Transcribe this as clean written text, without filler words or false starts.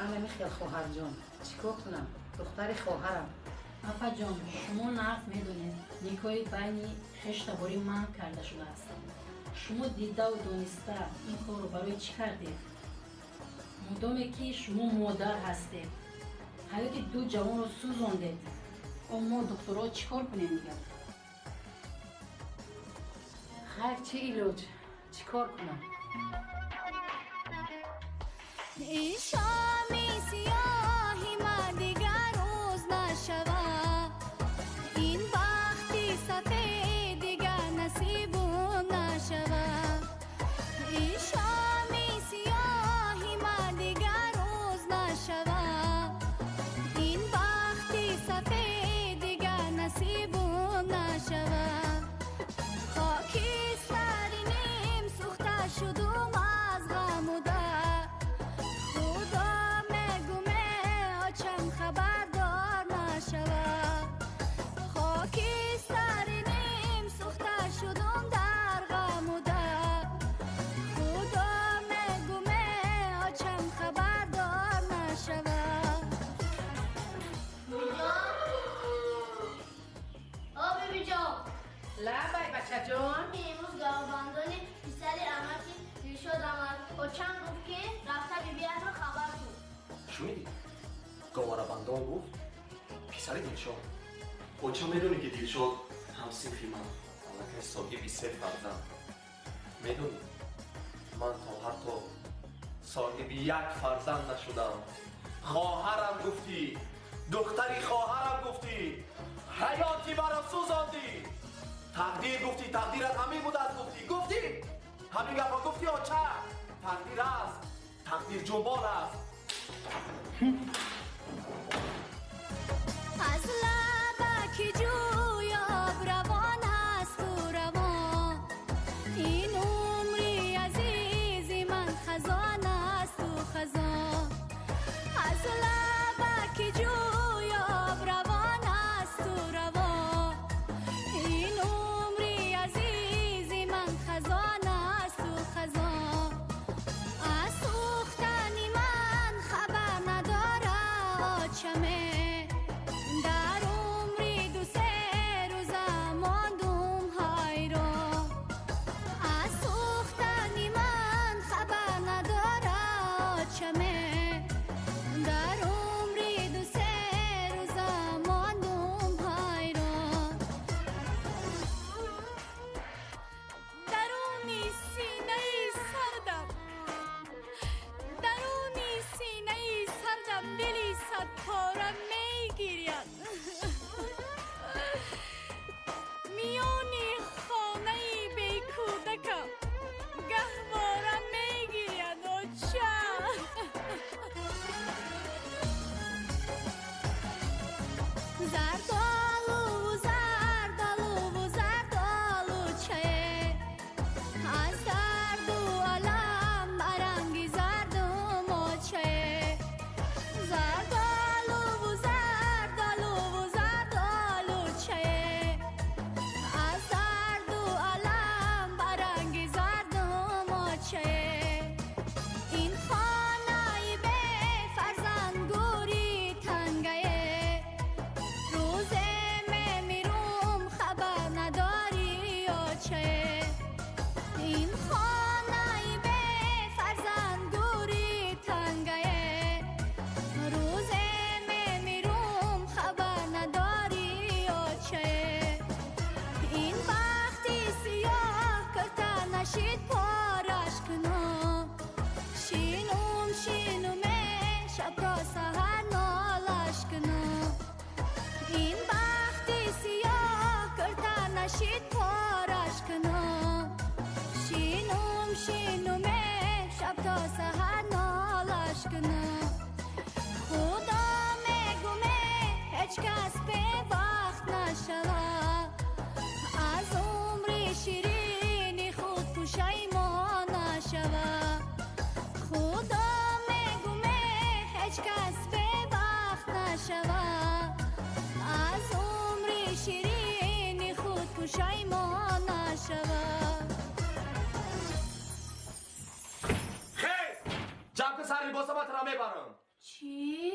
انا میخیل خواهر جان چیکار کنم دختر خواهرم. افا جان شما نرف میدونید نیکای بین خشتباری من کرده شده است. شما دیده و دونسته این کار رو برای چی کردید؟ مدامی که شما مادر هستید حیات دو جوان رو سوزاندید. اما دکترها چیکار کنیم دیگه؟ خیر چه ایلوج چیکار کنم؟ این شامی سیاهی من دیگر روز نشود، این بختی سفید دیگر نصیبم نشود. این شامی سیاهی من دیگر روز نشود، این بختی سفید دیگر نصیبم نشود. خاکی سرینیم سوخته شدم از غم و درد، خدا مگومه آچم خبردار نشود. خاکی سرینیم سوخته شدم در غم و درد، خدا مگومه آچم خبردار نشود. بیبی جان لبای بچه جان امروز گاوبندانی پسر امتی دیر شد آمد با چند گفت که رفته بیبیت رو خبر کن. شنیدی؟ گوارابندان گفت پسر دیلشاد اوچه میدونی که دیلشاد هم صنفی من الان صاحبی 3 فرزند میدونی من تا حتی صاحبی 1 فرزند نشدم. خواهرم گفتی دختری خواهرم گفتی حیاتی برا سوزاندی. تقدیر گفتی تقدیرت همین بود از گفتی همین گفت گفتی آچه تقدیر است تقدیر جنبال است. از لبک جوی آب روان است و روان، این عمری عزیزی من خزان است و خزان. از لبک جوی آب روان است و روان، این عمری عزیزی من خزان است و خزان. از سوختنی من خبر نداره آچمه، در عمری 2-3 روز ماندم حیران. از سوختنی من خبر نداره آچمه، در عمری 2-3 روز ماندم حیران. درونی سینه سردم، درونی سینه سردم دلی 100 پاره میگیرد. میانی خانه بی کودکم گهواره میگیرد و چه زردالو زردالو زردالو چه از درد و علم برنگی زردم و چه زردالو زردالو زردالو چه از درد و علم برنگی زردم و چه. این خانه به فرزند گوری تنگه، روز میمیرم خبر نداری یا چه. این خانه به فرزند گوری تنگه، روز میمیرم خبر نداری یا چه. این بختی سیاه کرده نشید پارش کنم، شینوم شینومه شب تا سهر نالش کنم. این بختی سیاه کرده نشید پارش کنم، شینوم شینومه شب تا سهر نالش کنم. خدا میگومه هیچ کس به وقت نشود، از عمر شیرینی خود پشیمان نشود. خدا میگومه هیچ کس به وقت نشود، از عمر شیرینی خود پشیمان نشود. خیر جمع که سر لباسمت را میبرم چی؟